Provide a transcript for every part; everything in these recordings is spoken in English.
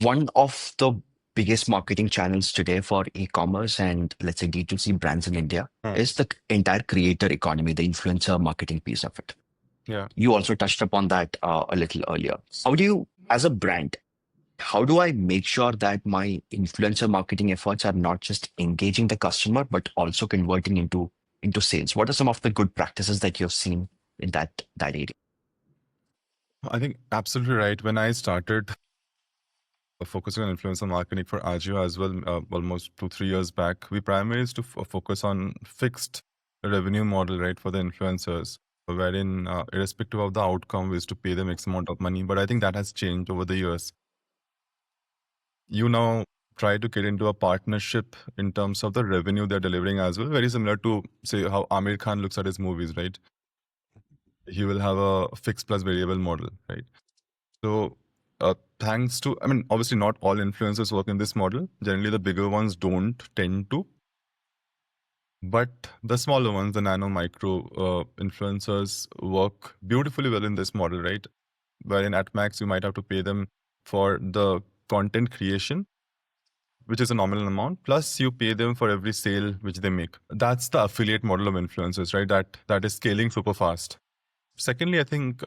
One of the biggest marketing channels today for e-commerce and let's say D2C brands in India is the entire creator economy, the influencer marketing piece of it. Yeah. You also touched upon that a little earlier. How do you, as a brand, how do I make sure that my influencer marketing efforts are not just engaging the customer, but also converting into sales? What are some of the good practices that you've seen in that area? I think absolutely right. When I started focusing on influencer marketing for Ajio as well, almost 2-3 years back, we primarily used to focus on fixed revenue model, right, for the influencers, wherein irrespective of the outcome, we used to pay them X amount of money. But I think that has changed over the years. You now try to get into a partnership in terms of the revenue they're delivering as well. Very similar to, say, how Amir Khan looks at his movies, right? He will have a fixed plus variable model, right? So, thanks to, I mean, obviously not all influencers work in this model. Generally, the bigger ones don't tend to, but the smaller ones, the nano micro influencers, work beautifully well in this model, right? Wherein at max you might have to pay them for the content creation, which is a nominal amount, plus you pay them for every sale which they make. That's the affiliate model of influencers, right? That is scaling super fast. Secondly, I think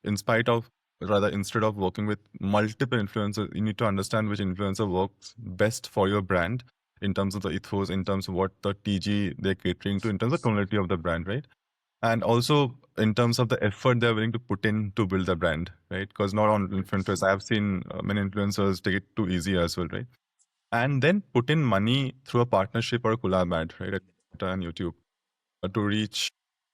instead of working with multiple influencers, you need to understand which influencer works best for your brand in terms of the ethos, in terms of what the TG they're catering to, in terms of tonality of the brand, right? And also in terms of the effort they're willing to put in to build the brand, right? Because not all influencers, I've seen many influencers take it too easy as well, right? And then put in money through a partnership or a collab ad, right, on YouTube to reach.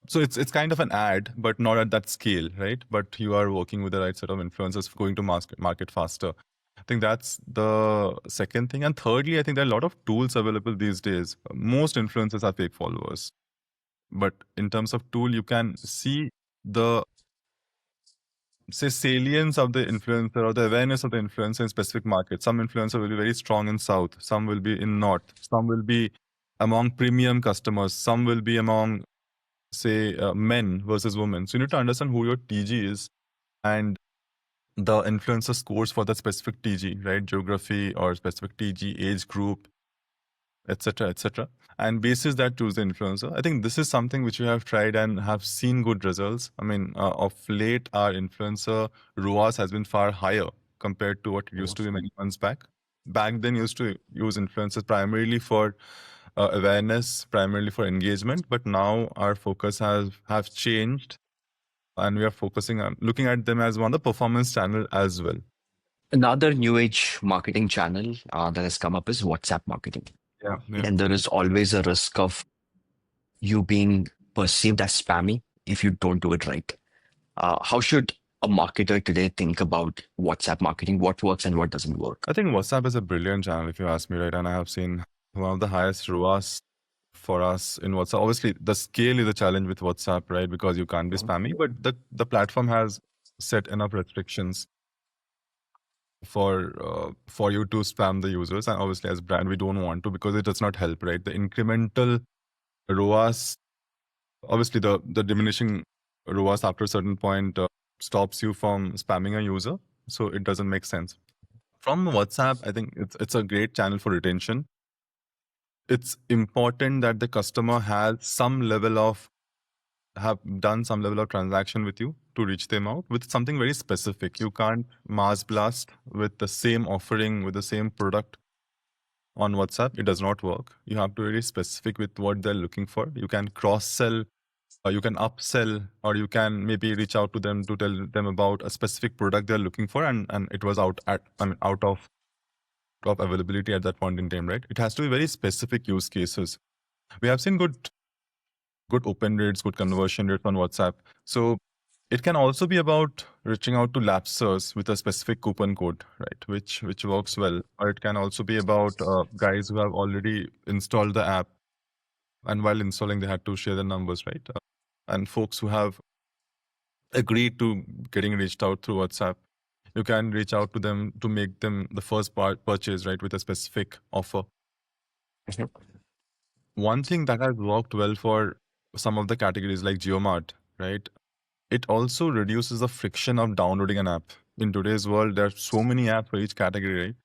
So it's kind of an ad, but not at that scale, right? But you are working with the right set of influencers going to market faster. I think that's the second thing. And thirdly, I think there are a lot of tools available these days. Most influencers are fake followers. But in terms of tool, you can see the say salience of the influencer or the awareness of the influencer in specific markets. Some influencer will be very strong in South, some will be in North, some will be among premium customers, some will be among say men versus women. So you need to understand who your TG is and the influencer scores for that specific TG, right? Geography or specific TG, age group, etc., etc. And basis that choose the influencer. I think this is something which we have tried and have seen good results. I mean, of late, our influencer ROAS has been far higher compared to what it used to be many months back. Back then, used to use influencers primarily for awareness, primarily for engagement, but now our focus have changed, and we are focusing on looking at them as one of the performance channel as well. Another new age marketing channel that has come up is WhatsApp marketing. Yeah, yeah. And there is always a risk of you being perceived as spammy if you don't do it right. How should a marketer today think about WhatsApp marketing? What works and what doesn't work? I think WhatsApp is a brilliant channel, if you ask me, right? And I have seen one of the highest ROAS for us in WhatsApp. Obviously, the scale is a challenge with WhatsApp, right? Because you can't be spammy, but the platform has set enough restrictions for you to spam the users. And obviously, as brand, we don't want to because it does not help, right? The incremental ROAS, obviously, the diminishing ROAS after a certain point stops you from spamming a user. So it doesn't make sense. From WhatsApp, I think it's a great channel for retention. It's important that the customer have done some level of transaction with you to reach them out with something very specific. You can't mass blast with the same offering, with the same product on WhatsApp. It does not work. You have to be very specific with what they're looking for. You can cross sell, you can upsell, or you can maybe reach out to them to tell them about a specific product they're looking for, and it was out of availability at that point in time, right? It has to be very specific use cases. We have seen good open rates, good conversion rates on WhatsApp. So it can also be about reaching out to lapsers with a specific coupon code, right? Which works well. Or it can also be about guys who have already installed the app, and while installing, they had to share the numbers, right? And folks who have agreed to getting reached out through WhatsApp, you can reach out to them to make them the first purchase, right, with a specific offer. One thing that has worked well for some of the categories like GeoMart, right? It also reduces the friction of downloading an app. in today's world, there are so many apps for each category, right?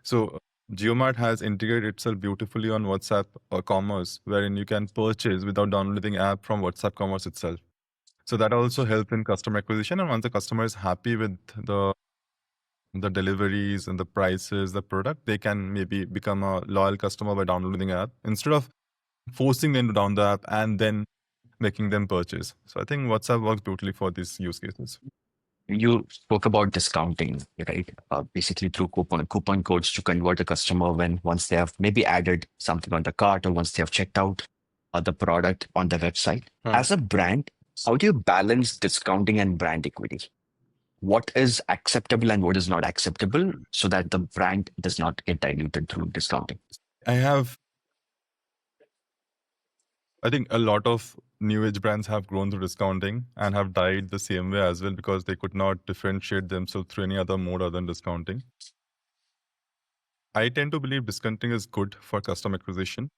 So JioMart has integrated itself beautifully on WhatsApp commerce, wherein you can purchase without downloading the app from WhatsApp commerce itself. So that also helps in customer acquisition. And once the customer is happy with the deliveries and the prices, the product, they can maybe become a loyal customer by downloading the app instead of forcing them to download the app and then making them purchase. So I think WhatsApp works beautifully for these use cases. You spoke about discounting, right? Basically through coupon codes to convert a customer when once they have maybe added something on the cart or once they have checked out the product on the website. As a brand, how do you balance discounting and brand equity? What is acceptable and what is not acceptable so that the brand does not get diluted through discounting? I think a lot of new age brands have grown through discounting and have died the same way as well because they could not differentiate themselves through any other mode other than discounting. I tend to believe discounting is good for customer acquisition.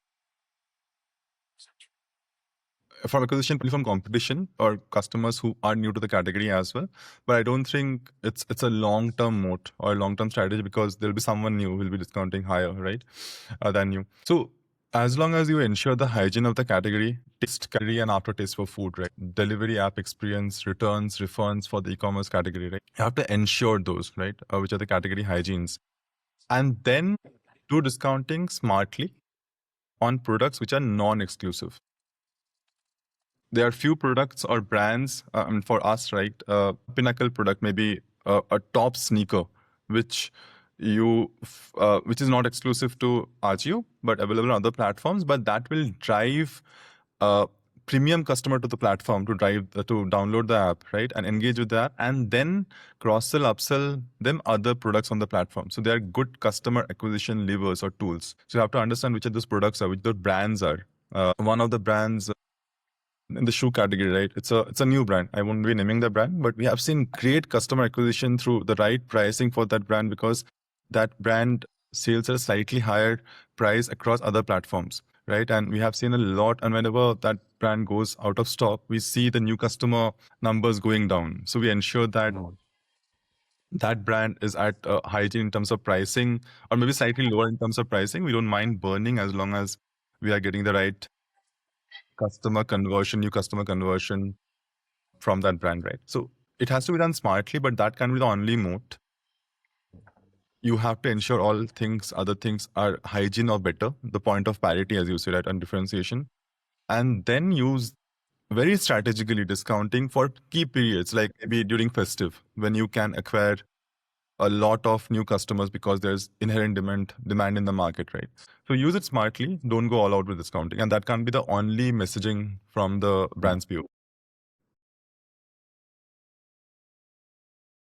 From acquisition, from competition or customers who are new to the category as well. But I don't think it's a long-term moat or a long-term strategy because there'll be someone new who will be discounting higher, right, than you. So as long as you ensure the hygiene of the category, taste category and aftertaste for food, right? Delivery app experience, returns, refunds for the e-commerce category, right? You have to ensure those, right? Which are the category hygienes. And then do discounting smartly on products which are non-exclusive. There are few products or brands for us, right? Pinnacle product, maybe a top sneaker, which which is not exclusive to Ajio, but available on other platforms. But that will drive a premium customer to the platform to download the app, right, and engage with the app, and then cross-sell, upsell them other products on the platform. So they are good customer acquisition levers or tools. So you have to understand which of those products are, which those brands are. One of the brands in the shoe category, right? It's a new brand. I won't be naming the brand, but we have seen great customer acquisition through the right pricing for that brand because that brand sales at a slightly higher price across other platforms, right? And we have seen a lot. And whenever that brand goes out of stock, we see the new customer numbers going down. So we ensure that that brand is at hygiene in terms of pricing, or maybe slightly lower in terms of pricing. We don't mind burning as long as we are getting the right new customer conversion from that brand, right? So it has to be done smartly, but that can be the only moat. You have to ensure other things are hygiene or better, the point of parity, as you say, right, and differentiation. And then use very strategically discounting for key periods, like maybe during festive, when you can acquire a lot of new customers because there's inherent demand in the market, right? So use it smartly. Don't go all out with discounting. And that can't be the only messaging from the brand's view.